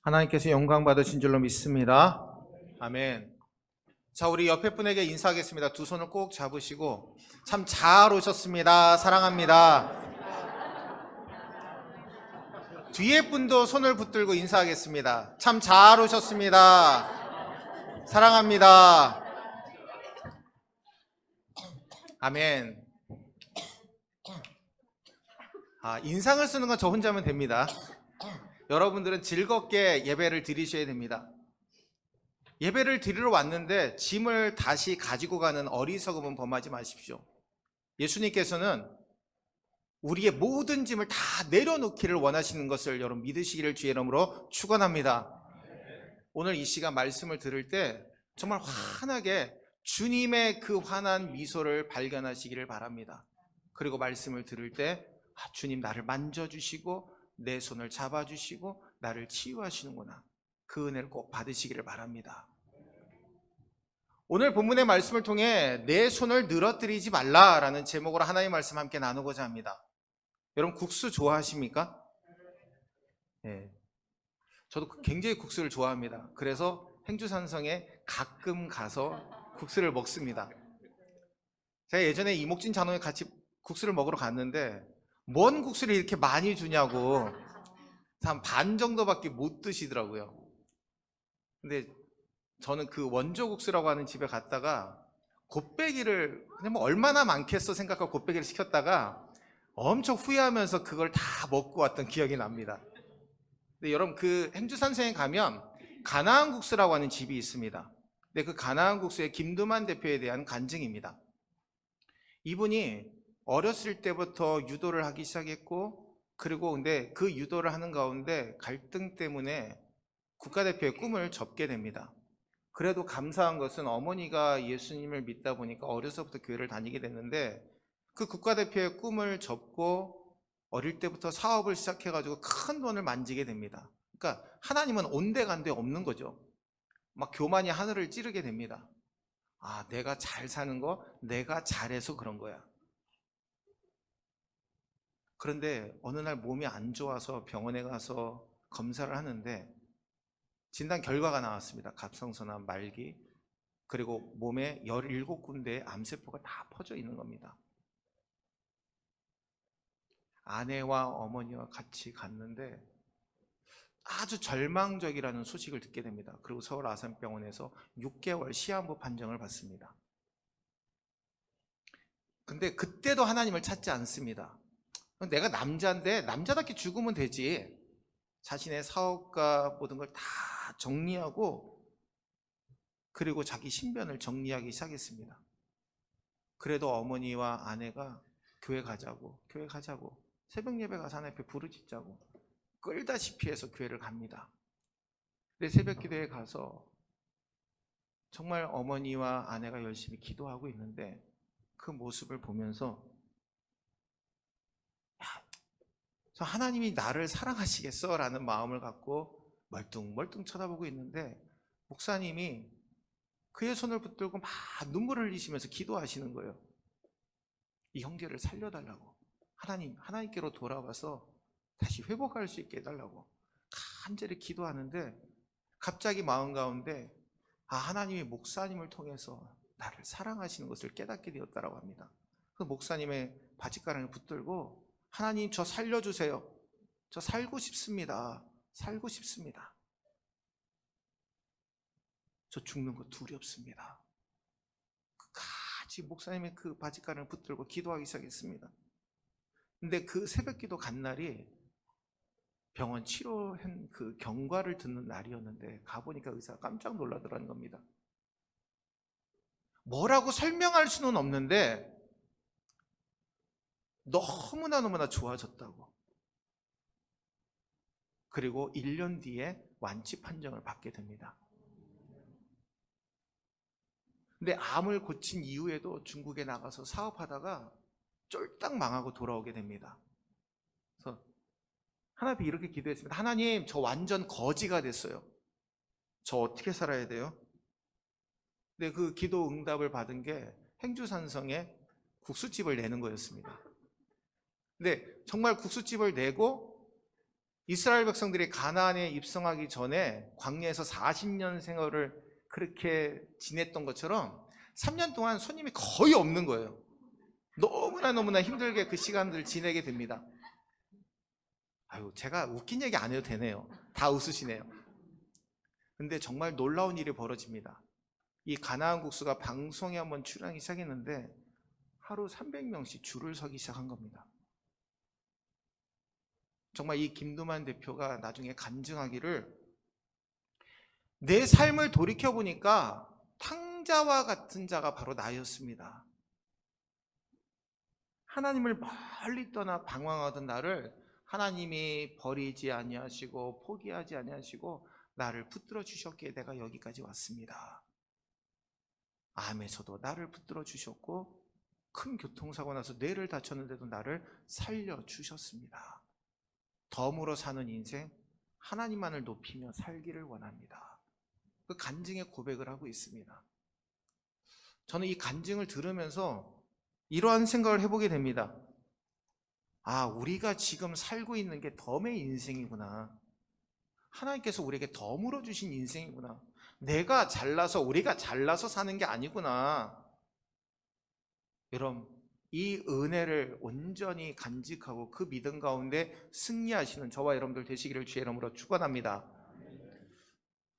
하나님께서 영광 받으신 줄로 믿습니다. 아멘. 자, 우리 옆에 분에게 인사하겠습니다. 두 손을 꼭 잡으시고 참 잘 오셨습니다. 사랑합니다. 뒤에 분도 손을 붙들고 인사하겠습니다. 참 잘 오셨습니다. 사랑합니다. 아멘. 인상을 쓰는 건 저 혼자면 됩니다. 여러분들은 즐겁게 예배를 드리셔야 됩니다. 예배를 드리러 왔는데 짐을 다시 가지고 가는 어리석음은 범하지 마십시오. 예수님께서는 우리의 모든 짐을 다 내려놓기를 원하시는 것을 여러분 믿으시기를 주의 이름으로 축원합니다. 오늘 이 시간 말씀을 들을 때 정말 환하게 주님의 그 환한 미소를 발견하시기를 바랍니다. 그리고 말씀을 들을 때 주님 나를 만져주시고 내 손을 잡아주시고 나를 치유하시는구나, 그 은혜를 꼭 받으시기를 바랍니다. 오늘 본문의 말씀을 통해 내 손을 늘어뜨리지 말라라는 제목으로 하나님의 말씀 함께 나누고자 합니다. 여러분 국수 좋아하십니까? 네. 저도 굉장히 국수를 좋아합니다. 그래서 행주산성에 가끔 가서 국수를 먹습니다. 제가 예전에 이목진 장로에 같이 국수를 먹으러 갔는데 뭔 국수를 이렇게 많이 주냐고 한 반 정도밖에 못 드시더라고요. 근데 저는 그 원조국수라고 하는 집에 갔다가 곱빼기를 그냥 뭐 얼마나 많겠어 생각하고 곱빼기를 시켰다가 엄청 후회하면서 그걸 다 먹고 왔던 기억이 납니다. 근데 여러분 그 행주산성에 가면 가나안국수라고 하는 집이 있습니다. 근데 그 가나안국수의 김두만 대표에 대한 간증입니다. 이분이 어렸을 때부터 유도를 하기 시작했고, 그리고 근데 그 유도를 하는 가운데 갈등 때문에 국가대표의 꿈을 접게 됩니다. 그래도 감사한 것은 어머니가 예수님을 믿다 보니까 어려서부터 교회를 다니게 됐는데 그 국가대표의 꿈을 접고 어릴 때부터 사업을 시작해가지고 큰 돈을 만지게 됩니다. 그러니까 하나님은 온데간데 없는 거죠. 막 교만이 하늘을 찌르게 됩니다. 내가 잘 사는 거 내가 잘해서 그런 거야. 그런데 어느 날 몸이 안 좋아서 병원에 가서 검사를 하는데 진단 결과가 나왔습니다. 갑상선암 말기, 그리고 몸에 17군데의 암세포가 다 퍼져 있는 겁니다. 아내와 어머니와 같이 갔는데 아주 절망적이라는 소식을 듣게 됩니다. 그리고 서울 아산병원에서 6개월 시한부 판정을 받습니다. 근데 그때도 하나님을 찾지 않습니다. 내가 남자인데 남자답게 죽으면 되지. 자신의 사업과 모든 걸 다 정리하고 그리고 자기 신변을 정리하기 시작했습니다. 그래도 어머니와 아내가 교회 가자고 새벽 예배 가서 하나님 앞에 부르짖자고 끌다시피 해서 교회를 갑니다. 근데 새벽 기도에 가서 정말 어머니와 아내가 열심히 기도하고 있는데 그 모습을 보면서 하나님이 나를 사랑하시겠어? 라는 마음을 갖고 멀뚱멀뚱 쳐다보고 있는데 목사님이 그의 손을 붙들고 막 눈물을 흘리시면서 기도하시는 거예요. 이 형제를 살려달라고, 하나님께로 돌아와서 다시 회복할 수 있게 해달라고 간절히 기도하는데 갑자기 마음 가운데 하나님이 목사님을 통해서 나를 사랑하시는 것을 깨닫게 되었다라고 합니다. 그 목사님의 바짓가랑을 붙들고 하나님 저 살려주세요. 저 살고 싶습니다. 저 죽는 거 두렵습니다. 끝까지 목사님의 그 바짓가랑을 붙들고 기도하기 시작했습니다. 근데 그 새벽 기도 간 날이 병원 치료한 그 경과를 듣는 날이었는데 가보니까 의사가 깜짝 놀라더라는 겁니다. 뭐라고 설명할 수는 없는데 너무나 좋아졌다고. 그리고 1년 뒤에 완치 판정을 받게 됩니다. 근데 암을 고친 이후에도 중국에 나가서 사업하다가 쫄딱 망하고 돌아오게 됩니다. 그래서 하나님 이렇게 기도했습니다. 하나님 저 완전 거지가 됐어요. 저 어떻게 살아야 돼요? 근데 그 기도 응답을 받은 게 행주산성에 국수집을 내는 거였습니다. 근데 정말 국수집을 내고 이스라엘 백성들이 가나안에 입성하기 전에 광야에서 40년 생활을 그렇게 지냈던 것처럼 3년 동안 손님이 거의 없는 거예요. 너무나 힘들게 그 시간들을 지내게 됩니다. 아유, 제가 웃긴 얘기 안 해도 되네요. 다 웃으시네요. 근데 정말 놀라운 일이 벌어집니다. 이 가나안 국수가 방송에 한번 출연하기 시작했는데 하루 300명씩 줄을 서기 시작한 겁니다. 정말 이 김두만 대표가 나중에 간증하기를, 내 삶을 돌이켜보니까 탕자와 같은 자가 바로 나였습니다. 하나님을 멀리 떠나 방황하던 나를 하나님이 버리지 아니하시고 포기하지 아니하시고 나를 붙들어 주셨기에 내가 여기까지 왔습니다. 암에서도 나를 붙들어 주셨고 큰 교통사고 나서 뇌를 다쳤는데도 나를 살려주셨습니다. 덤으로 사는 인생, 하나님만을 높이며 살기를 원합니다. 그 간증의 고백을 하고 있습니다. 저는 이 간증을 들으면서 이러한 생각을 해보게 됩니다. 아, 우리가 지금 살고 있는 게 덤의 인생이구나. 하나님께서 우리에게 덤으로 주신 인생이구나. 내가 잘나서, 우리가 잘나서 사는 게 아니구나. 여러분, 이 은혜를 온전히 간직하고 그 믿음 가운데 승리하시는 저와 여러분들 되시기를 주의 이름으로 축원합니다.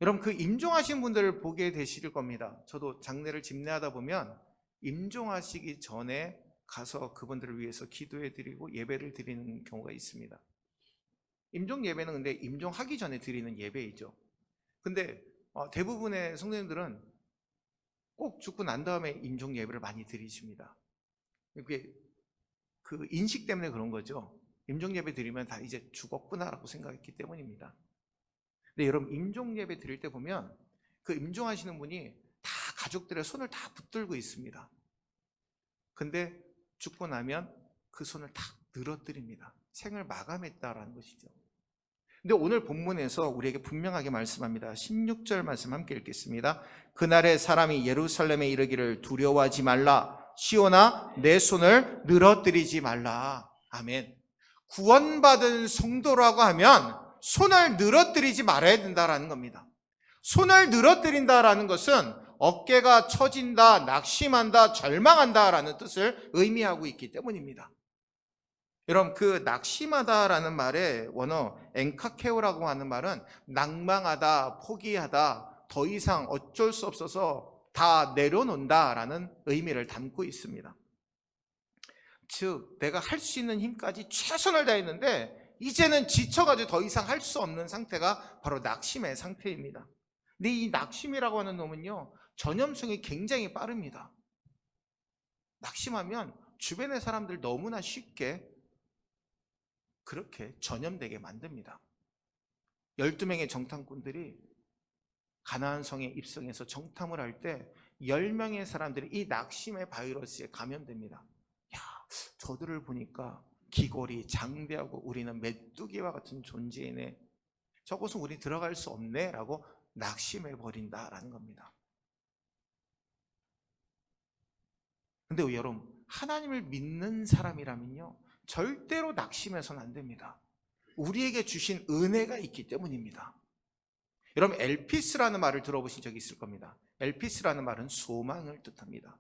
여러분, 그 임종하신 분들을 보게 되실 겁니다. 저도 장례를 집례하다 보면 임종하시기 전에 가서 그분들을 위해서 기도해 드리고 예배를 드리는 경우가 있습니다. 임종 예배는 근데 임종하기 전에 드리는 예배이죠. 근데 대부분의 성도님들은 꼭 죽고 난 다음에 임종 예배를 많이 드리십니다. 그게 그 인식 때문에 그런 거죠. 임종 예배 드리면 다 이제 죽었구나라고 생각했기 때문입니다. 근데 여러분, 임종 예배 드릴 때 보면 그 임종하시는 분이 다 가족들의 손을 다 붙들고 있습니다. 근데 죽고 나면 그 손을 다 늘어뜨립니다. 생을 마감했다라는 것이죠. 근데 오늘 본문에서 우리에게 분명하게 말씀합니다. 16절 말씀 함께 읽겠습니다. 그날에 사람이 예루살렘에 이르기를 두려워하지 말라. 시온아, 내 손을 늘어뜨리지 말라. 아멘. 구원받은 성도라고 하면 손을 늘어뜨리지 말아야 된다라는 겁니다. 손을 늘어뜨린다라는 것은 어깨가 처진다, 낙심한다, 절망한다라는 뜻을 의미하고 있기 때문입니다. 여러분, 그 낙심하다라는 말의 원어 엔카케오라고 하는 말은 낭망하다, 포기하다, 더 이상 어쩔 수 없어서 다 내려놓는다라는 의미를 담고 있습니다. 즉, 내가 할 수 있는 힘까지 최선을 다했는데 이제는 지쳐가지고 더 이상 할 수 없는 상태가 바로 낙심의 상태입니다. 근데 이 낙심이라고 하는 놈은요, 전염성이 굉장히 빠릅니다. 낙심하면 주변의 사람들 너무나 쉽게 그렇게 전염되게 만듭니다. 12명의 정탐꾼들이 가나안 성에 입성해서 정탐을 할 때 10명의 사람들이 이 낙심의 바이러스에 감염됩니다. 야, 저들을 보니까 기골이 장대하고 우리는 메뚜기와 같은 존재이네. 저곳은 우리 들어갈 수 없네 라고 낙심해 버린다라는 겁니다. 근데 여러분, 하나님을 믿는 사람이라면요, 절대로 낙심해서는 안 됩니다. 우리에게 주신 은혜가 있기 때문입니다. 여러분, 엘피스라는 말을 들어보신 적이 있을 겁니다. 엘피스라는 말은 소망을 뜻합니다.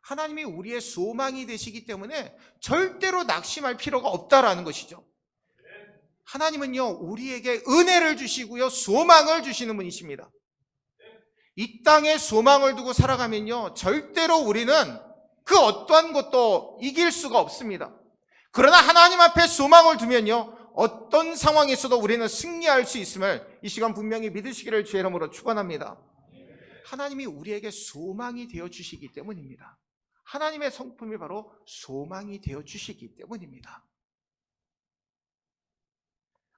하나님이 우리의 소망이 되시기 때문에 절대로 낙심할 필요가 없다라는 것이죠. 하나님은요, 우리에게 은혜를 주시고요, 소망을 주시는 분이십니다. 이 땅에 소망을 두고 살아가면요, 절대로 우리는 그 어떠한 것도 이길 수가 없습니다. 그러나 하나님 앞에 소망을 두면요, 어떤 상황에서도 우리는 승리할 수 있음을 이 시간 분명히 믿으시기를 주의 이름으로 축원합니다. 하나님이 우리에게 소망이 되어 주시기 때문입니다. 하나님의 성품이 바로 소망이 되어 주시기 때문입니다.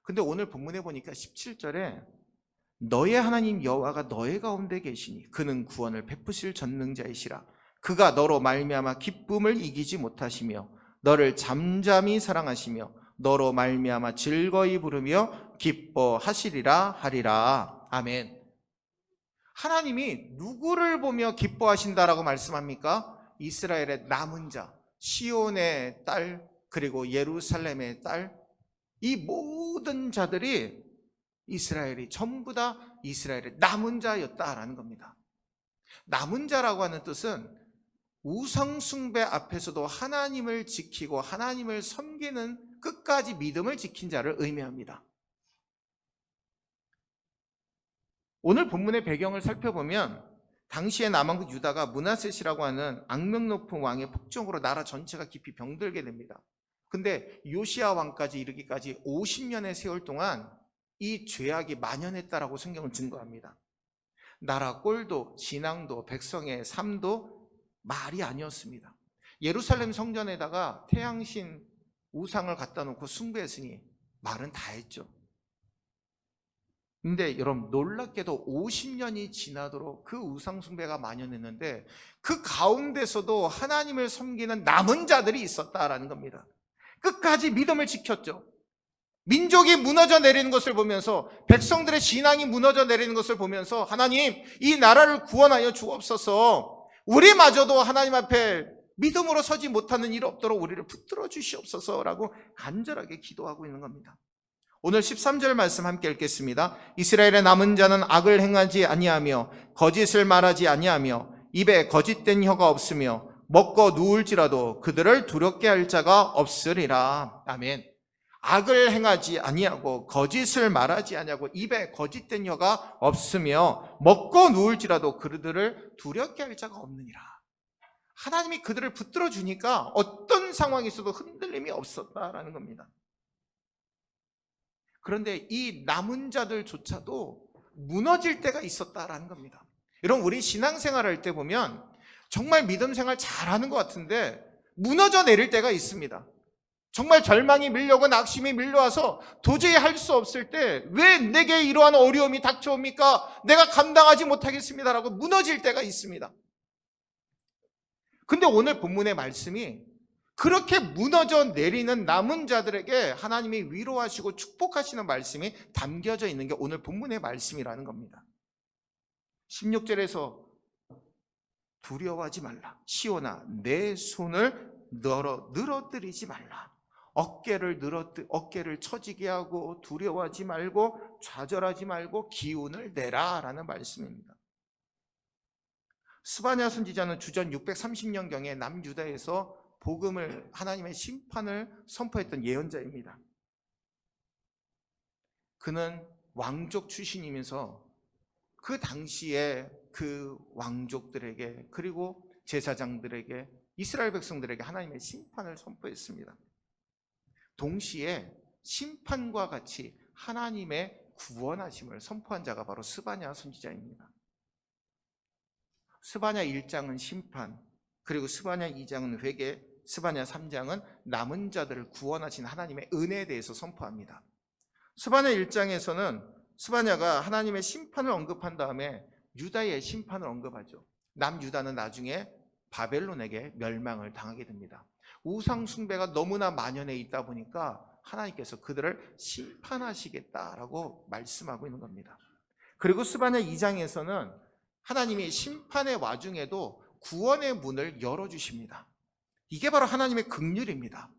근데 오늘 본문에 보니까 17절에 너의 하나님 여호와가 너의 가운데 계시니 그는 구원을 베푸실 전능자이시라. 그가 너로 말미암아 기쁨을 이기지 못하시며 너를 잠잠히 사랑하시며 너로 말미암아 즐거이 부르며 기뻐하시리라 하리라. 아멘. 하나님이 누구를 보며 기뻐하신다라고 말씀합니까? 이스라엘의 남은 자, 시온의 딸, 그리고 예루살렘의 딸, 이 모든 자들이 이스라엘이 전부 다 이스라엘의 남은 자였다라는 겁니다. 남은 자라고 하는 뜻은 우상 숭배 앞에서도 하나님을 지키고 하나님을 섬기는 끝까지 믿음을 지킨 자를 의미합니다. 오늘 본문의 배경을 살펴보면 당시의 남왕국 유다가 므낫셋이라고 하는 악명 높은 왕의 폭정으로 나라 전체가 깊이 병들게 됩니다. 근데 요시야 왕까지 이르기까지 50년의 세월 동안 이 죄악이 만연했다라고 성경은 증거합니다. 나라 꼴도 진앙도 백성의 삶도 말이 아니었습니다. 예루살렘 성전에다가 태양신 우상을 갖다 놓고 숭배했으니 말은 다 했죠. 근데 여러분, 놀랍게도 50년이 지나도록 그 우상 숭배가 만연했는데 그 가운데서도 하나님을 섬기는 남은 자들이 있었다라는 겁니다. 끝까지 믿음을 지켰죠. 민족이 무너져 내리는 것을 보면서, 백성들의 신앙이 무너져 내리는 것을 보면서, 하나님, 이 나라를 구원하여 주옵소서, 우리마저도 하나님 앞에 믿음으로 서지 못하는 일 없도록 우리를 붙들어 주시옵소서라고 간절하게 기도하고 있는 겁니다. 오늘 13절 말씀 함께 읽겠습니다. 이스라엘의 남은 자는 악을 행하지 아니하며 거짓을 말하지 아니하며 입에 거짓된 혀가 없으며 먹고 누울지라도 그들을 두렵게 할 자가 없으리라. 아멘. 악을 행하지 아니하고 거짓을 말하지 아니하고 입에 거짓된 혀가 없으며 먹고 누울지라도 그들을 두렵게 할 자가 없느니라. 하나님이 그들을 붙들어 주니까 어떤 상황이 있어도 흔들림이 없었다라는 겁니다. 그런데 이 남은 자들조차도 무너질 때가 있었다라는 겁니다. 여러분, 우리 신앙생활 할 때 보면 정말 믿음 생활 잘하는 것 같은데 무너져 내릴 때가 있습니다. 정말 절망이 밀려오고 낙심이 밀려와서 도저히 할 수 없을 때 왜 내게 이러한 어려움이 닥쳐옵니까? 내가 감당하지 못하겠습니다라고 무너질 때가 있습니다. 근데 오늘 본문의 말씀이 그렇게 무너져 내리는 남은 자들에게 하나님이 위로하시고 축복하시는 말씀이 담겨져 있는 게 오늘 본문의 말씀이라는 겁니다. 16절에서 두려워하지 말라. 시온아, 내 손을 늘어뜨리지 말라. 어깨를 처지게 하고 두려워하지 말고 좌절하지 말고 기운을 내라 라는 말씀입니다. 스바냐 선지자는 주전 630년경에 남유다에서 복음을, 하나님의 심판을 선포했던 예언자입니다. 그는 왕족 출신이면서 그 당시에 그 왕족들에게 그리고 제사장들에게 이스라엘 백성들에게 하나님의 심판을 선포했습니다. 동시에 심판과 같이 하나님의 구원하심을 선포한 자가 바로 스바냐 선지자입니다. 스바냐 1장은 심판, 그리고 스바냐 2장은 회개, 스바냐 3장은 남은 자들을 구원하신 하나님의 은혜에 대해서 선포합니다. 스바냐 1장에서는 스바냐가 하나님의 심판을 언급한 다음에 유다의 심판을 언급하죠. 남유다는 나중에 바벨론에게 멸망을 당하게 됩니다. 우상 숭배가 너무나 만연해 있다 보니까 하나님께서 그들을 심판하시겠다라고 말씀하고 있는 겁니다. 그리고 스바냐 2장에서는 하나님이 심판의 와중에도 구원의 문을 열어주십니다. 이게 바로 하나님의 긍휼입니다.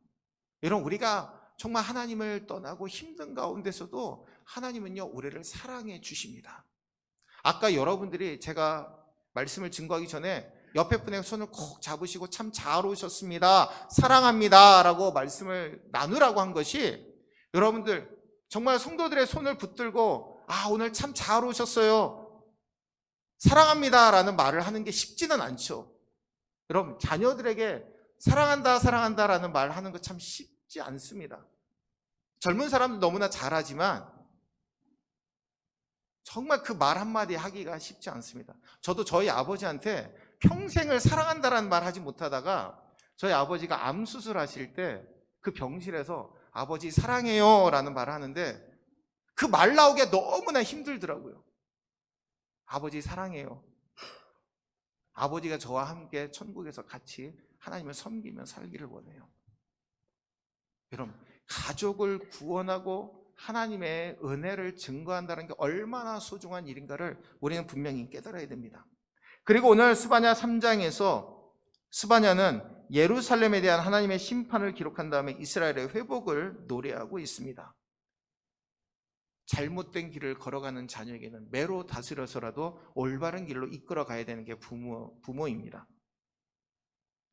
여러분, 우리가 정말 하나님을 떠나고 힘든 가운데서도 하나님은요, 우리를 사랑해 주십니다. 아까 여러분들이 제가 말씀을 증거하기 전에 옆에 분의 손을 콕 잡으시고 참 잘 오셨습니다, 사랑합니다 라고 말씀을 나누라고 한 것이, 여러분들 정말 성도들의 손을 붙들고 오늘 참 잘 오셨어요, 사랑합니다 라는 말을 하는 게 쉽지는 않죠. 여러분, 자녀들에게 사랑한다 사랑한다 라는 말 하는 거 참 쉽지 않습니다. 젊은 사람도 너무나 잘하지만 정말 그 말 한마디 하기가 쉽지 않습니다. 저도 저희 아버지한테 평생을 사랑한다라는 말 하지 못하다가 저희 아버지가 암 수술하실 때 그 병실에서 아버지 사랑해요 라는 말 하는데 그 말 나오기가 너무나 힘들더라고요. 아버지 사랑해요. 아버지가 저와 함께 천국에서 같이 하나님을 섬기며 살기를 원해요. 여러분, 가족을 구원하고 하나님의 은혜를 증거한다는 게 얼마나 소중한 일인가를 우리는 분명히 깨달아야 됩니다. 그리고 오늘 스바냐 3장에서 스바냐는 예루살렘에 대한 하나님의 심판을 기록한 다음에 이스라엘의 회복을 노래하고 있습니다. 잘못된 길을 걸어가는 자녀에게는 매로 다스려서라도 올바른 길로 이끌어 가야 되는 게 부모입니다.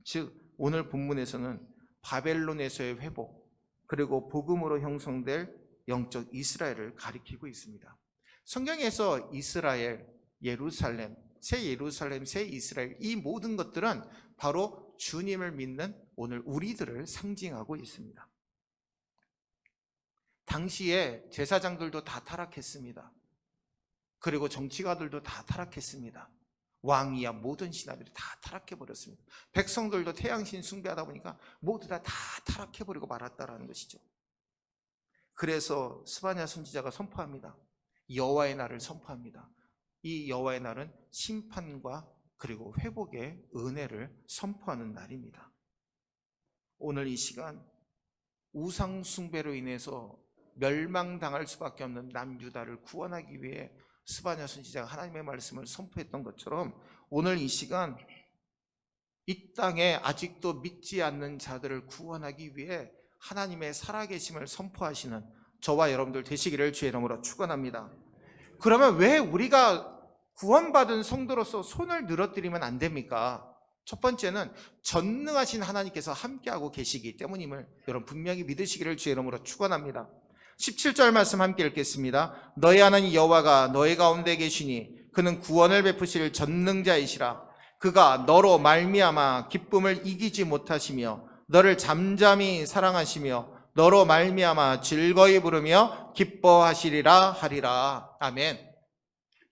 즉 오늘 본문에서는 바벨론에서의 회복, 그리고 복음으로 형성될 영적 이스라엘을 가리키고 있습니다. 성경에서 이스라엘, 예루살렘, 새 예루살렘, 새 이스라엘, 이 모든 것들은 바로 주님을 믿는 오늘 우리들을 상징하고 있습니다. 당시에 제사장들도 다 타락했습니다. 그리고 정치가들도 다 타락했습니다. 왕이야 모든 신하들이 다 타락해버렸습니다. 백성들도 태양신 숭배하다 보니까 모두 다 타락해버리고 말았다라는 것이죠. 그래서 스바냐 선지자가 선포합니다. 여호와의 날을 선포합니다. 이 여호와의 날은 심판과 그리고 회복의 은혜를 선포하는 날입니다. 오늘 이 시간 우상 숭배로 인해서 멸망당할 수밖에 없는 남유다를 구원하기 위해 스바냐 선지자가 하나님의 말씀을 선포했던 것처럼 오늘 이 시간 이 땅에 아직도 믿지 않는 자들을 구원하기 위해 하나님의 살아계심을 선포하시는 저와 여러분들 되시기를 주의 이름으로 축원합니다. 그러면 왜 우리가 구원받은 성도로서 손을 늘어뜨리면 안 됩니까? 첫 번째는 전능하신 하나님께서 함께하고 계시기 때문임을 여러분 분명히 믿으시기를 주의 이름으로 축원합니다. 17절 말씀 함께 읽겠습니다. 너희 하나님 여호와가 너희 가운데 계시니 그는 구원을 베푸실 전능자이시라. 그가 너로 말미암아 기쁨을 이기지 못하시며 너를 잠잠히 사랑하시며 너로 말미암아 즐거이 부르며 기뻐하시리라 하리라. 아멘.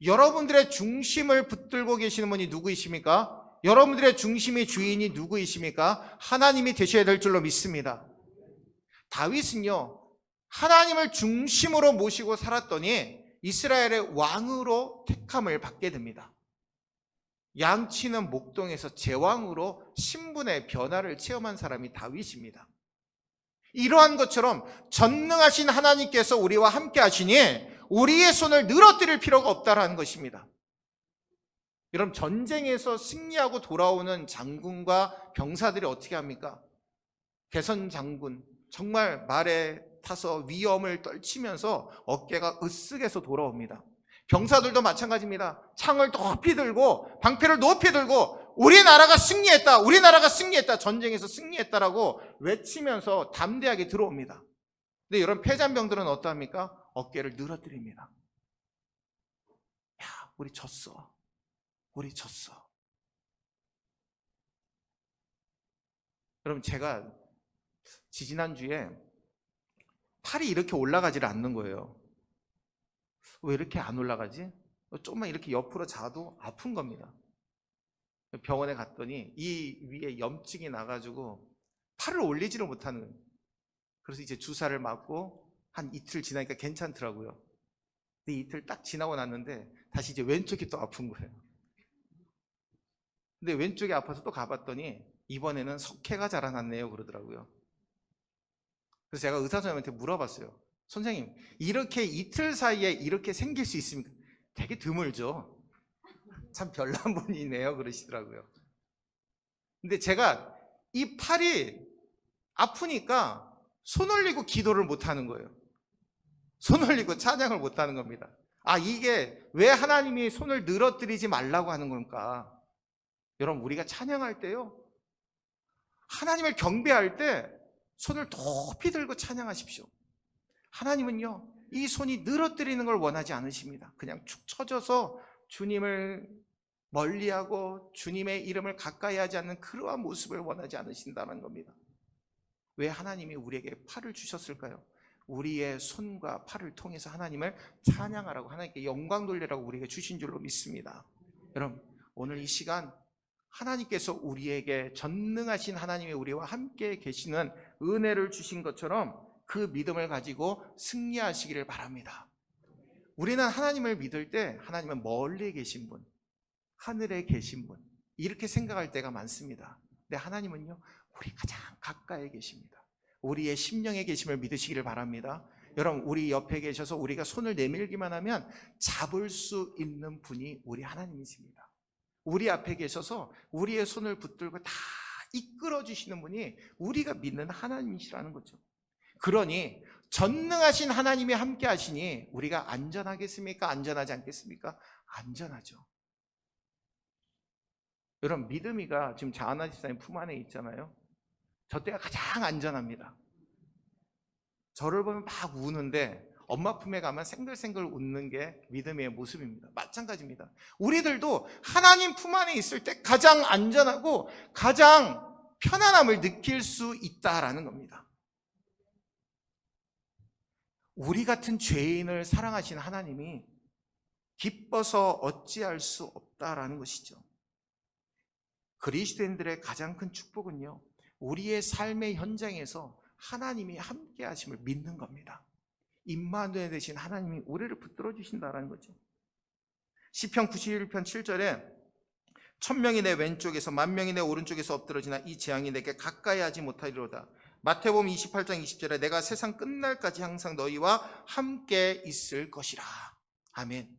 여러분들의 중심을 붙들고 계시는 분이 누구이십니까? 여러분들의 중심의 주인이 누구이십니까? 하나님이 되셔야 될 줄로 믿습니다. 다윗은요 하나님을 중심으로 모시고 살았더니 이스라엘의 왕으로 택함을 받게 됩니다. 양치는 목동에서 제왕으로 신분의 변화를 체험한 사람이 다윗입니다. 이러한 것처럼 전능하신 하나님께서 우리와 함께 하시니 우리의 손을 늘어뜨릴 필요가 없다라는 것입니다. 여러분 전쟁에서 승리하고 돌아오는 장군과 병사들이 어떻게 합니까? 개선 장군 정말 말에 타서 위험을 떨치면서 어깨가 으쓱해서 돌아옵니다. 병사들도 마찬가지입니다. 창을 높이 들고 방패를 높이 들고 우리나라가 승리했다, 우리나라가 승리했다, 전쟁에서 승리했다라고 외치면서 담대하게 들어옵니다. 근데 여러분 패잔병들은 어떠합니까? 어깨를 늘어뜨립니다. 야, 우리 졌어. 우리 졌어. 여러분 제가 지지난주에 팔이 이렇게 올라가지를 않는 거예요. 왜 이렇게 안 올라가지? 조금만 이렇게 옆으로 자도 아픈 겁니다. 병원에 갔더니 이 위에 염증이 나가지고 팔을 올리지를 못하는 거예요. 그래서 이제 주사를 맞고 한 이틀 지나니까 괜찮더라고요. 근데 이틀 딱 지나고 났는데 다시 이제 왼쪽이 또 아픈 거예요. 근데 왼쪽이 아파서 또 가봤더니 이번에는 석회가 자라났네요 그러더라고요. 그래서 제가 의사 선생님한테 물어봤어요. 선생님 이렇게 이틀 사이에 이렇게 생길 수 있습니까? 되게 드물죠. 참 별난 분이네요 그러시더라고요. 근데 제가 이 팔이 아프니까 손 올리고 기도를 못하는 거예요. 손 올리고 찬양을 못하는 겁니다. 아 이게 왜 하나님이 손을 늘어뜨리지 말라고 하는 걸까? 여러분 우리가 찬양할 때요 하나님을 경배할 때 손을 높이 들고 찬양하십시오. 하나님은요 이 손이 늘어뜨리는 걸 원하지 않으십니다. 그냥 축 처져서 주님을 멀리하고 주님의 이름을 가까이 하지 않는 그러한 모습을 원하지 않으신다는 겁니다. 왜 하나님이 우리에게 팔을 주셨을까요? 우리의 손과 팔을 통해서 하나님을 찬양하라고, 하나님께 영광 돌리라고 우리에게 주신 줄로 믿습니다. 여러분 오늘 이 시간 하나님께서 우리에게 전능하신 하나님이 우리와 함께 계시는 은혜를 주신 것처럼 그 믿음을 가지고 승리하시기를 바랍니다. 우리는 하나님을 믿을 때 하나님은 멀리 계신 분, 하늘에 계신 분 이렇게 생각할 때가 많습니다. 근데 하나님은요 우리 가장 가까이 계십니다. 우리의 심령에 계심을 믿으시기를 바랍니다. 여러분 우리 옆에 계셔서 우리가 손을 내밀기만 하면 잡을 수 있는 분이 우리 하나님이십니다. 우리 앞에 계셔서 우리의 손을 붙들고 다 이끌어 주시는 분이 우리가 믿는 하나님이시라는 거죠. 그러니 전능하신 하나님이 함께 하시니 우리가 안전하겠습니까? 안전하지 않겠습니까? 안전하죠. 여러분, 믿음이가 지금 자하나 집사님 품 안에 있잖아요. 저 때가 가장 안전합니다. 저를 보면 막 우는데 엄마 품에 가면 생글생글 웃는 게 믿음의 모습입니다. 마찬가지입니다. 우리들도 하나님 품 안에 있을 때 가장 안전하고 가장 편안함을 느낄 수 있다라는 겁니다. 우리 같은 죄인을 사랑하신 하나님이 기뻐서 어찌할 수 없다라는 것이죠. 그리스도인들의 가장 큰 축복은요, 우리의 삶의 현장에서 하나님이 함께 하심을 믿는 겁니다. 임마누엘 되신 하나님이 우리를 붙들어 주신다는 거죠. 시편 91편 7절에 1000명이 내 왼쪽에서 10,000명이 내 오른쪽에서 엎드러지나 이 재앙이 내게 가까이 하지 못하리로다. 마태복음 28장 20절에 내가 세상 끝날까지 항상 너희와 함께 있을 것이라. 아멘.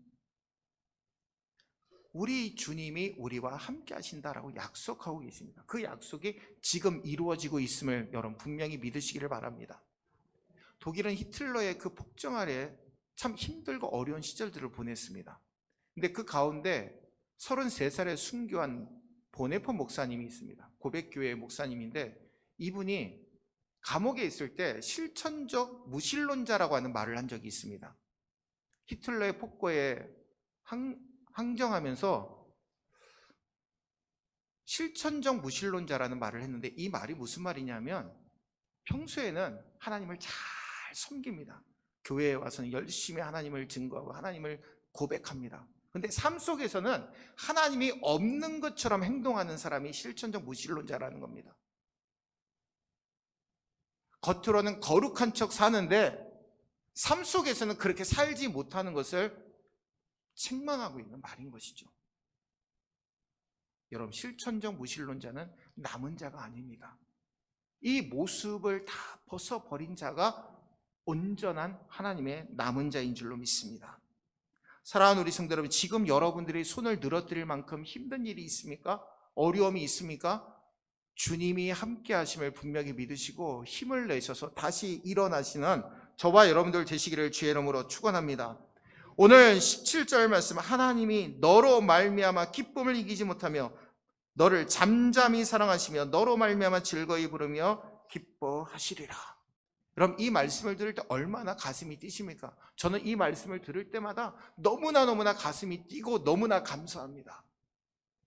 우리 주님이 우리와 함께 하신다라고 약속하고 계십니다. 그 약속이 지금 이루어지고 있음을 여러분 분명히 믿으시기를 바랍니다. 독일은 히틀러의 그 폭정 아래 참 힘들고 어려운 시절들을 보냈습니다. 근데 그 가운데 33살의 순교한 보네퍼 목사님이 있습니다. 고백교회의 목사님인데 이분이 감옥에 있을 때 실천적 무신론자라고 하는 말을 한 적이 있습니다. 히틀러의 폭거에 항정하면서 실천적 무신론자라는 말을 했는데 이 말이 무슨 말이냐면 평소에는 하나님을 잘 섬깁니다. 교회에 와서는 열심히 하나님을 증거하고 하나님을 고백합니다. 근데 삶 속에서는 하나님이 없는 것처럼 행동하는 사람이 실천적 무신론자라는 겁니다. 겉으로는 거룩한 척 사는데 삶 속에서는 그렇게 살지 못하는 것을 책망하고 있는 말인 것이죠. 여러분, 실천적 무신론자는 남은 자가 아닙니다. 이 모습을 다 벗어버린 자가 온전한 하나님의 남은 자인 줄로 믿습니다. 사랑하는 우리 성도 여러분, 지금 여러분들이 손을 늘어뜨릴 만큼 힘든 일이 있습니까? 어려움이 있습니까? 주님이 함께 하심을 분명히 믿으시고 힘을 내셔서 다시 일어나시는 저와 여러분들 되시기를 주의 이름으로 축원합니다. 오늘 17절 말씀, 하나님이 너로 말미암아 기쁨을 이기지 못하며 너를 잠잠히 사랑하시며 너로 말미암아 즐거이 부르며 기뻐하시리라. 그럼 이 말씀을 들을 때 얼마나 가슴이 뛰십니까? 저는 이 말씀을 들을 때마다 너무나 가슴이 뛰고 너무나 감사합니다.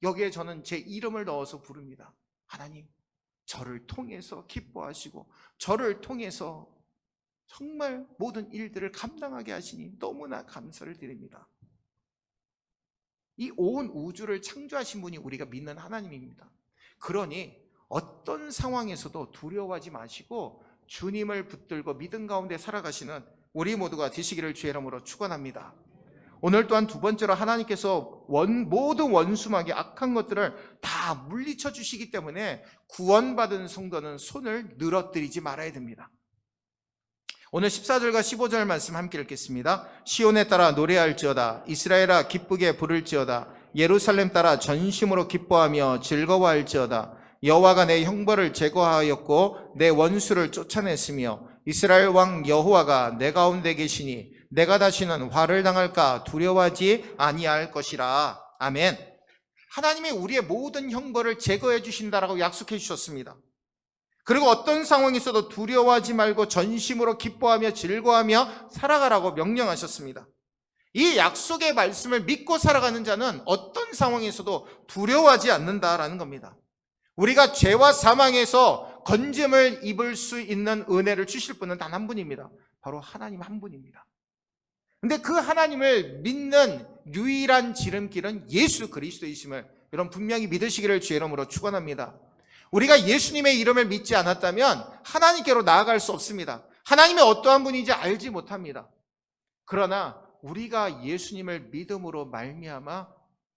여기에 저는 제 이름을 넣어서 부릅니다. 하나님, 저를 통해서 기뻐하시고 저를 통해서 정말 모든 일들을 감당하게 하시니 너무나 감사를 드립니다. 이 온 우주를 창조하신 분이 우리가 믿는 하나님입니다. 그러니 어떤 상황에서도 두려워하지 마시고 주님을 붙들고 믿음 가운데 살아가시는 우리 모두가 되시기를 주의 이름으로 축원합니다. 오늘 또한 두 번째로 하나님께서 모든 원수마귀 악한 것들을 다 물리쳐 주시기 때문에 구원받은 성도는 손을 늘어뜨리지 말아야 됩니다. 오늘 14절과 15절 말씀 함께 읽겠습니다. 시온에 따라 노래할지어다. 이스라엘아 기쁘게 부를지어다. 예루살렘 따라 전심으로 기뻐하며 즐거워할지어다. 여호와가 내 형벌을 제거하였고 내 원수를 쫓아냈으며 이스라엘 왕 여호와가 내 가운데 계시니 내가 다시는 화를 당할까 두려워하지 아니할 것이라. 아멘. 하나님이 우리의 모든 형벌을 제거해 주신다라고 약속해 주셨습니다. 그리고 어떤 상황이 있어도 두려워하지 말고 전심으로 기뻐하며 즐거워하며 살아가라고 명령하셨습니다. 이 약속의 말씀을 믿고 살아가는 자는 어떤 상황에서도 두려워하지 않는다라는 겁니다. 우리가 죄와 사망에서 건짐을 입을 수 있는 은혜를 주실 분은 단 한 분입니다. 바로 하나님 한 분입니다. 근데 그 하나님을 믿는 유일한 지름길은 예수 그리스도이심을 여러분 분명히 믿으시기를 주의 이름으로 축원합니다. 우리가 예수님의 이름을 믿지 않았다면 하나님께로 나아갈 수 없습니다. 하나님이 어떠한 분인지 알지 못합니다. 그러나 우리가 예수님을 믿음으로 말미암아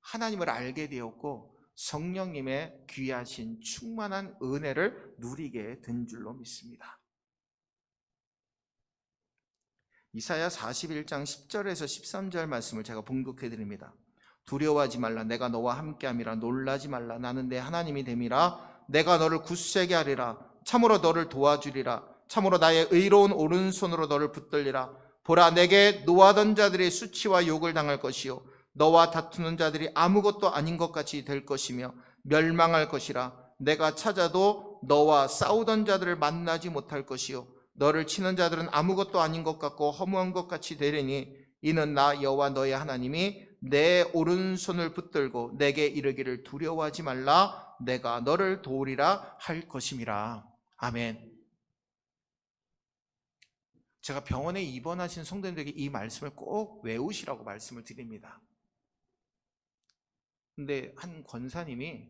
하나님을 알게 되었고 성령님의 귀하신 충만한 은혜를 누리게 된 줄로 믿습니다. 이사야 41장 10절에서 13절 말씀을 제가 봉독해 드립니다. 두려워하지 말라. 내가 너와 함께함이라. 놀라지 말라. 나는 내 하나님이 됨이라. 내가 너를 굳세게 하리라. 참으로 너를 도와주리라. 참으로 나의 의로운 오른손으로 너를 붙들리라. 보라, 내게 노하던 자들이 수치와 욕을 당할 것이요 너와 다투는 자들이 아무것도 아닌 것 같이 될 것이며 멸망할 것이라. 내가 찾아도 너와 싸우던 자들을 만나지 못할 것이요 너를 치는 자들은 아무것도 아닌 것 같고 허무한 것 같이 되리니 이는 나 여호와 너의 하나님이 내 오른손을 붙들고 내게 이르기를 두려워하지 말라. 내가 너를 도우리라 할 것임이라. 아멘. 제가 병원에 입원하신 성도님들에게 이 말씀을 꼭 외우시라고 말씀을 드립니다. 근데 한 권사님이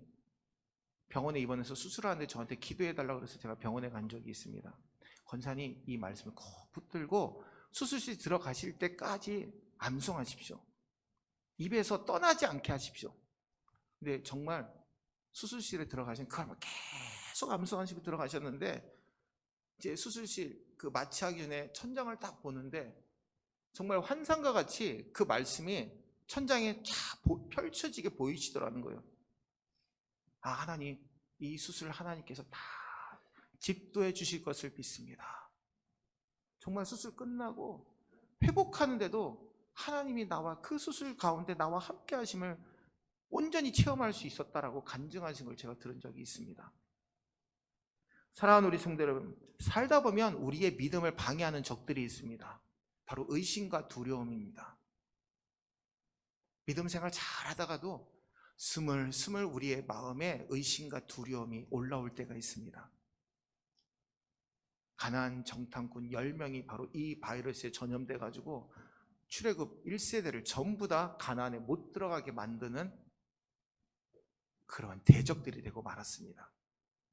병원에 입원해서 수술하는데 저한테 기도해달라고 그래서 제가 병원에 간 적이 있습니다. 권사님, 이 말씀을 꼭 붙들고 수술실 들어가실 때까지 암송하십시오. 입에서 떠나지 않게 하십시오. 근데 정말 수술실에 들어가신 그걸 계속 암송하시고 들어가셨는데 이제 수술실 그 마취하기 전에 천장을 딱 보는데 정말 환상과 같이 그 말씀이 천장에 쫙 펼쳐지게 보이시더라는 거예요. 아, 하나님, 이 수술을 하나님께서 다 집도해 주실 것을 믿습니다. 정말 수술 끝나고 회복하는데도 하나님이 나와 그 수술 가운데 나와 함께 하심을 온전히 체험할 수 있었다라고 간증하신 걸 제가 들은 적이 있습니다. 사랑하는 우리 성도 여러분, 살다 보면 우리의 믿음을 방해하는 적들이 있습니다. 바로 의심과 두려움입니다. 믿음 생활 잘 하다가도 스물스물 우리의 마음에 의심과 두려움이 올라올 때가 있습니다. 가나안 정탐꾼 10명이 바로 이 바이러스에 전염돼 가지고 출애굽 1세대를 전부 다 가나안에 못 들어가게 만드는 그러한 대적들이 되고 말았습니다.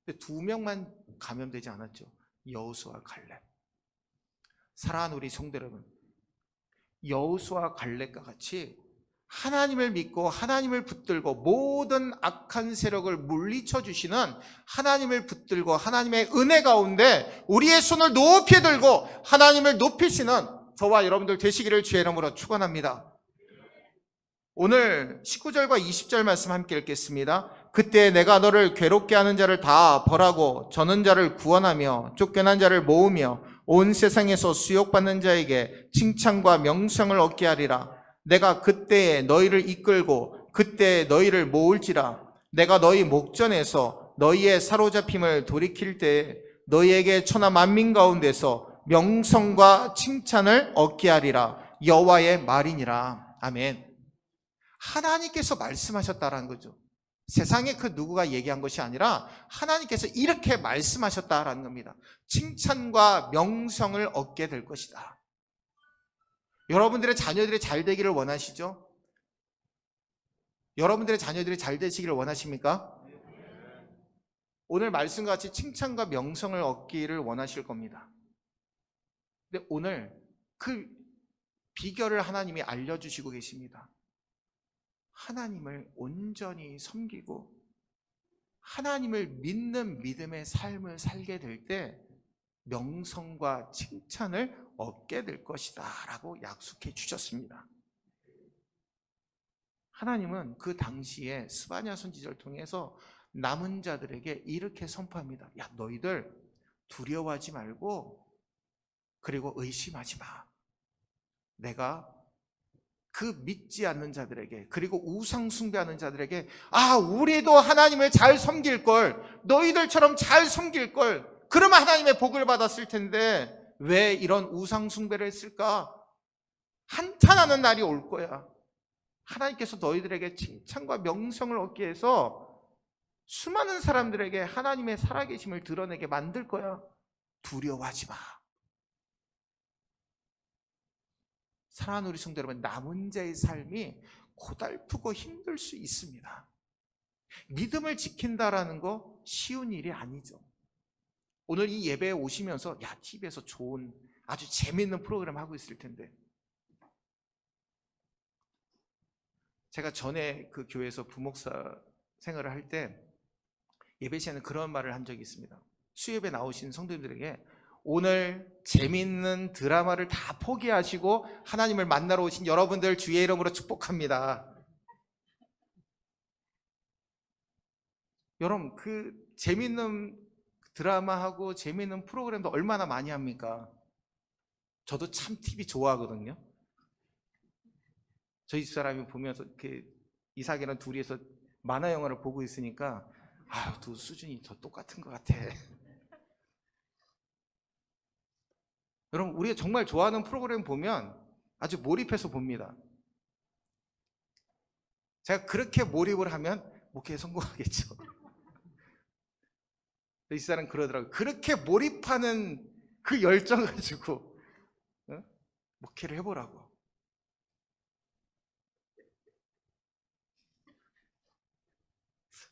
근데 2명만 감염되지 않았죠. 여호수아 갈렙. 사랑하는 우리 성도 여러분, 여호수아 갈렙과 같이 하나님을 믿고 하나님을 붙들고 모든 악한 세력을 물리쳐 주시는 하나님을 붙들고 하나님의 은혜 가운데 우리의 손을 높이 들고 하나님을 높이시는 저와 여러분들 되시기를 주의 이름으로 축원합니다. 오늘 19절과 20절 말씀 함께 읽겠습니다. 그때 내가 너를 괴롭게 하는 자를 다 벌하고 저는 자를 구원하며 쫓겨난 자를 모으며 온 세상에서 수욕받는 자에게 칭찬과 명성을 얻게 하리라. 내가 그때에 너희를 이끌고 그때에 너희를 모을지라. 내가 너희 목전에서 너희의 사로잡힘을 돌이킬 때에 너희에게 천하 만민 가운데서 명성과 칭찬을 얻게 하리라. 여호와의 말이니라. 아멘. 하나님께서 말씀하셨다라는 거죠. 세상에 그 누구가 얘기한 것이 아니라 하나님께서 이렇게 말씀하셨다라는 겁니다. 칭찬과 명성을 얻게 될 것이다. 여러분들의 자녀들이 잘 되기를 원하시죠? 여러분들의 자녀들이 잘 되시기를 원하십니까? 오늘 말씀과 같이 칭찬과 명성을 얻기를 원하실 겁니다. 근데 오늘 그 비결을 하나님이 알려주시고 계십니다. 하나님을 온전히 섬기고 하나님을 믿는 믿음의 삶을 살게 될 때 명성과 칭찬을 얻게 될 것이다 라고 약속해 주셨습니다. 하나님은 그 당시에 스바냐 선지자를 통해서 남은 자들에게 이렇게 선포합니다. 야, 너희들 두려워하지 말고 그리고 의심하지 마. 내가 그 믿지 않는 자들에게 그리고 우상 숭배하는 자들에게 아, 우리도 하나님을 잘 섬길 걸, 너희들처럼 잘 섬길 걸, 그러면 하나님의 복을 받았을 텐데 왜 이런 우상 숭배를 했을까? 한탄하는 날이 올 거야. 하나님께서 너희들에게 칭찬과 명성을 얻게 해서 수많은 사람들에게 하나님의 살아계심을 드러내게 만들 거야. 두려워하지 마. 사랑하는 우리 성도 여러분, 남은 자의 삶이 고달프고 힘들 수 있습니다. 믿음을 지킨다라는 거 쉬운 일이 아니죠. 오늘 이 예배에 오시면서 야, TV에서 좋은 아주 재미있는 프로그램 하고 있을 텐데, 제가 전에 그 교회에서 부목사 생활을 할 때 예배 시에는 그런 말을 한 적이 있습니다. 수예배 나오신 성도님들에게 오늘 재미있는 드라마를 다 포기하시고 하나님을 만나러 오신 여러분들 주의 이름으로 축복합니다. 여러분, 그 재밌는 드라마하고 재밌는 프로그램도 얼마나 많이 합니까? 저도 참 TV 좋아하거든요. 저희 집사람이 보면서 이렇게 이삭이랑 둘이서 만화 영화를 보고 있으니까 두 수준이 더 똑같은 것 같아. 여러분, 우리가 정말 좋아하는 프로그램 보면 아주 몰입해서 봅니다. 제가 그렇게 몰입을 하면 목회에 성공하겠죠. 이 사람은 그러더라고요. 그렇게 몰입하는 그 열정 가지고 목회를 해보라고.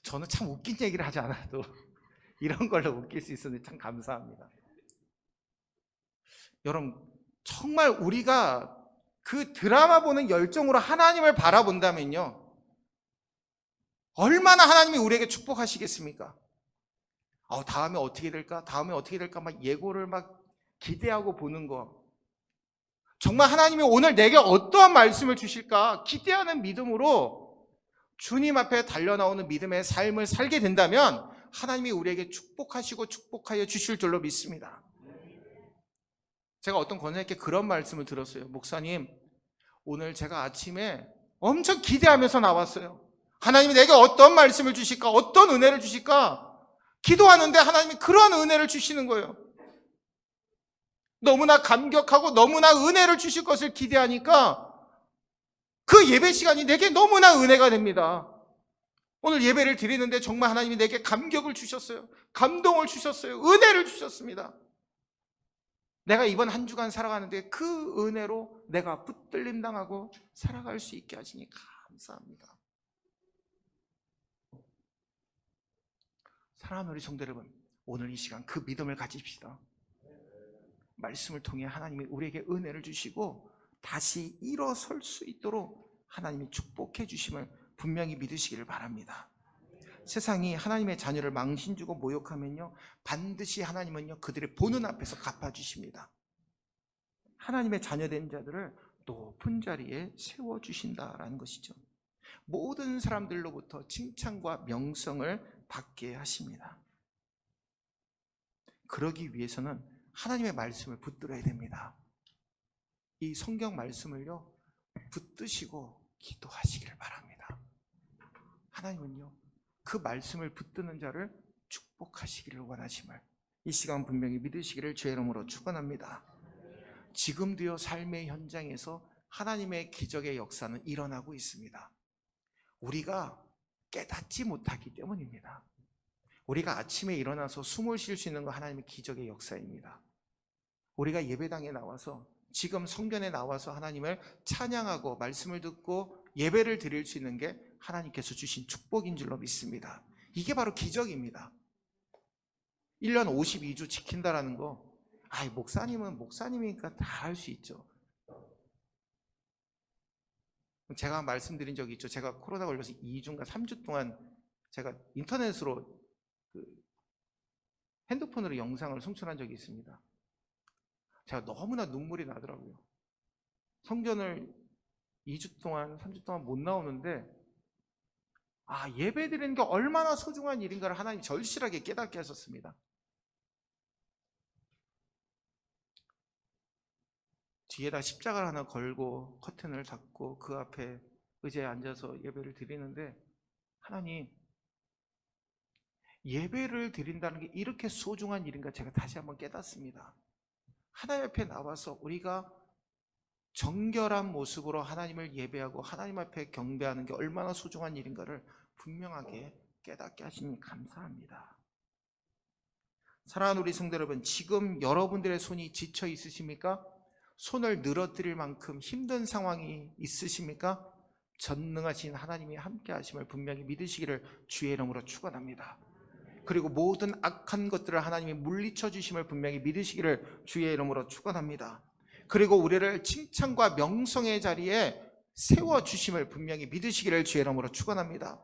저는 참 웃긴 얘기를 하지 않아도 이런 걸로 웃길 수 있었는데 참 감사합니다. 여러분, 정말 우리가 그 드라마 보는 열정으로 하나님을 바라본다면요, 얼마나 하나님이 우리에게 축복하시겠습니까? 다음에 어떻게 될까? 다음에 어떻게 될까? 막 예고를 막 기대하고 보는 거. 정말 하나님이 오늘 내게 어떠한 말씀을 주실까? 기대하는 믿음으로 주님 앞에 달려나오는 믿음의 삶을 살게 된다면 하나님이 우리에게 축복하시고 축복하여 주실 줄로 믿습니다. 제가 어떤 권사님께 그런 말씀을 들었어요. 목사님, 오늘 제가 아침에 엄청 기대하면서 나왔어요. 하나님이 내게 어떤 말씀을 주실까? 어떤 은혜를 주실까? 기도하는데 하나님이 그런 은혜를 주시는 거예요. 너무나 감격하고 너무나 은혜를 주실 것을 기대하니까 그 예배 시간이 내게 너무나 은혜가 됩니다. 오늘 예배를 드리는데 정말 하나님이 내게 감격을 주셨어요. 감동을 주셨어요. 은혜를 주셨습니다. 내가 이번 한 주간 살아가는데 그 은혜로 내가 붙들림 당하고 살아갈 수 있게 하시니 감사합니다. 사랑하는 우리 성도 여러분, 오늘 이 시간 그 믿음을 가집시다. 말씀을 통해 하나님이 우리에게 은혜를 주시고 다시 일어설 수 있도록 하나님이 축복해 주심을 분명히 믿으시기를 바랍니다. 세상이 하나님의 자녀를 망신주고 모욕하면요, 반드시 하나님은요 그들의 보는 앞에서 갚아주십니다. 하나님의 자녀된 자들을 높은 자리에 세워주신다라는 것이죠. 모든 사람들로부터 칭찬과 명성을 받게 하십니다. 그러기 위해서는 하나님의 말씀을 붙들어야 됩니다. 이 성경 말씀을요 붙드시고 기도하시기를 바랍니다. 하나님은요 그 말씀을 붙드는 자를 축복하시기를 원하심을 이 시간 분명히 믿으시기를 주의 이름으로 축원합니다. 지금도요 삶의 현장에서 하나님의 기적의 역사는 일어나고 있습니다. 우리가 깨닫지 못하기 때문입니다. 우리가 아침에 일어나서 숨을 쉴 수 있는 건 하나님의 기적의 역사입니다. 우리가 예배당에 나와서 지금 성전에 나와서 하나님을 찬양하고 말씀을 듣고 예배를 드릴 수 있는 게 하나님께서 주신 축복인 줄로 믿습니다. 이게 바로 기적입니다. 1년 52주 지킨다라는 거, 목사님은 목사님이니까 다 할 수 있죠. 제가 말씀드린 적이 있죠. 제가 코로나 걸려서 2주인가 3주 동안 제가 인터넷으로 핸드폰으로 영상을 송출한 적이 있습니다. 제가 너무나 눈물이 나더라고요. 성전을 2주 동안 3주 동안 못 나오는데 예배 드리는 게 얼마나 소중한 일인가를 하나님이 절실하게 깨닫게 하셨습니다. 뒤에다 십자가를 하나 걸고 커튼을 닫고 그 앞에 의자에 앉아서 예배를 드리는데 하나님, 예배를 드린다는 게 이렇게 소중한 일인가 제가 다시 한번 깨닫습니다. 하나님 앞에 나와서 우리가 정결한 모습으로 하나님을 예배하고 하나님 앞에 경배하는 게 얼마나 소중한 일인가를 분명하게 깨닫게 하시니 감사합니다. 사랑하는 우리 성도 여러분, 지금 여러분들의 손이 지쳐 있으십니까? 손을 늘어뜨릴 만큼 힘든 상황이 있으십니까? 전능하신 하나님이 함께 하심을 분명히 믿으시기를 주의 이름으로 축원합니다. 그리고 모든 악한 것들을 하나님이 물리쳐 주심을 분명히 믿으시기를 주의 이름으로 축원합니다. 그리고 우리를 칭찬과 명성의 자리에 세워주심을 분명히 믿으시기를 주의 이름으로 축원합니다.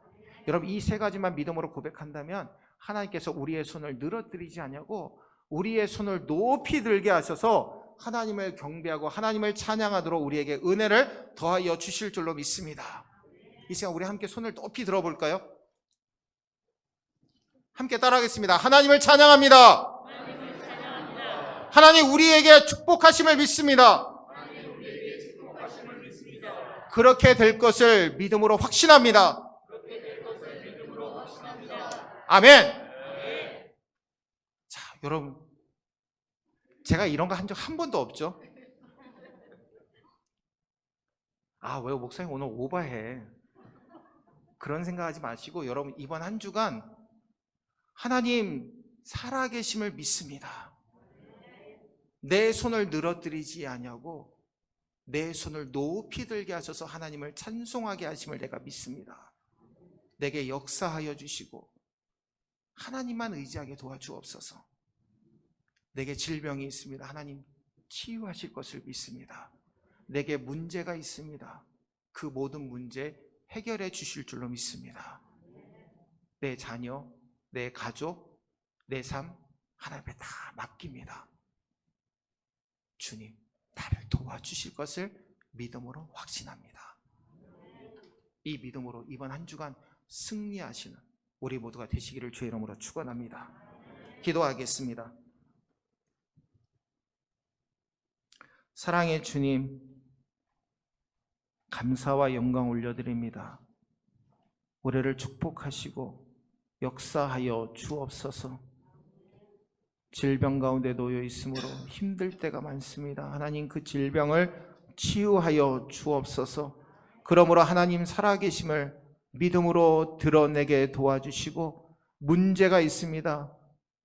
여러분, 이 세 가지만 믿음으로 고백한다면 하나님께서 우리의 손을 늘어뜨리지 않냐고 우리의 손을 높이 들게 하셔서 하나님을 경배하고 하나님을 찬양하도록 우리에게 은혜를 더하여 주실 줄로 믿습니다. 이 시간 우리 함께 손을 높이 들어볼까요? 함께 따라하겠습니다. 하나님을 찬양합니다. 하나님 우리에게 축복하심을 믿습니다. 그렇게 될 것을 믿음으로 확신합니다. 아멘. 자, 여러분, 제가 이런 거 한 적 한 번도 없죠? 아, 왜 목사님 오늘 오버해? 그런 생각하지 마시고 여러분 이번 한 주간 하나님 살아계심을 믿습니다. 내 손을 늘어뜨리지 아니하고 내 손을 높이 들게 하셔서 하나님을 찬송하게 하심을 내가 믿습니다. 내게 역사하여 주시고 하나님만 의지하게 도와주옵소서. 내게 질병이 있습니다. 하나님 치유하실 것을 믿습니다. 내게 문제가 있습니다. 그 모든 문제 해결해 주실 줄로 믿습니다. 내 자녀, 내 가족, 내 삶 하나님께 다 맡깁니다. 주님, 나를 도와주실 것을 믿음으로 확신합니다. 이 믿음으로 이번 한 주간 승리하시는 우리 모두가 되시기를 주의 이름으로 축원합니다. 기도하겠습니다. 사랑의 주님, 감사와 영광 올려드립니다. 우리를 축복하시고 역사하여 주옵소서. 질병 가운데 놓여 있으므로 힘들 때가 많습니다. 하나님 그 질병을 치유하여 주옵소서. 그러므로 하나님 살아계심을 믿음으로 드러내게 도와주시고 문제가 있습니다.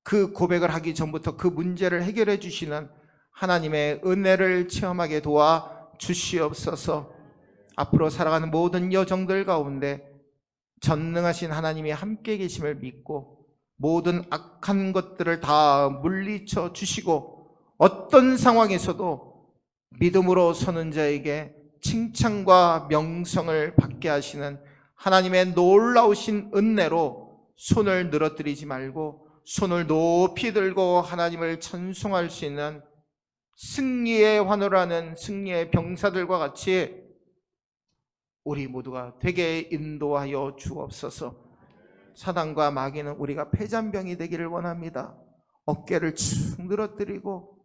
그 고백을 하기 전부터 그 문제를 해결해 주시는 하나님의 은혜를 체험하게 도와 주시옵소서. 앞으로 살아가는 모든 여정들 가운데 전능하신 하나님이 함께 계심을 믿고 모든 악한 것들을 다 물리쳐 주시고 어떤 상황에서도 믿음으로 서는 자에게 칭찬과 명성을 받게 하시는 하나님의 놀라우신 은혜로 손을 늘어뜨리지 말고 손을 높이 들고 하나님을 찬송할 수 있는 승리의 환호라는 승리의 병사들과 같이 우리 모두가 되게 인도하여 주옵소서. 사단과 마귀는 우리가 패잔병이 되기를 원합니다. 어깨를 축 늘어뜨리고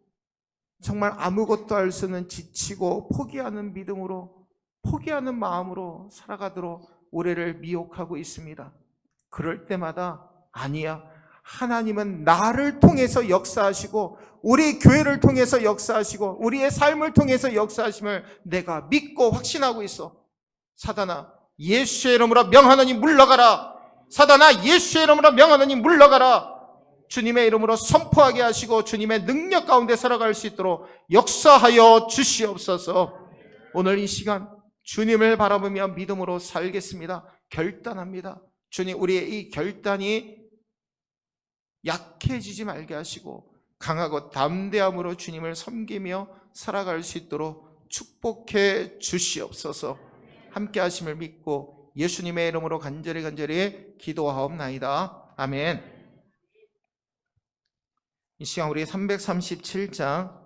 정말 아무것도 할 수 없는 지치고 포기하는 믿음으로 포기하는 마음으로 살아가도록 우리를 미혹하고 있습니다. 그럴 때마다 아니야, 하나님은 나를 통해서 역사하시고 우리 교회를 통해서 역사하시고 우리의 삶을 통해서 역사하심을 내가 믿고 확신하고 있어. 사단아, 예수의 이름으로 명하노니 물러가라. 사단아, 예수의 이름으로 명하노니 물러가라. 주님의 이름으로 선포하게 하시고 주님의 능력 가운데 살아갈 수 있도록 역사하여 주시옵소서. 오늘 이 시간 주님을 바라보며 믿음으로 살겠습니다. 결단합니다. 주님, 우리의 이 결단이 약해지지 말게 하시고 강하고 담대함으로 주님을 섬기며 살아갈 수 있도록 축복해 주시옵소서. 함께 하심을 믿고 예수님의 이름으로 간절히 기도하옵나이다. 아멘. 이 시간 우리 337장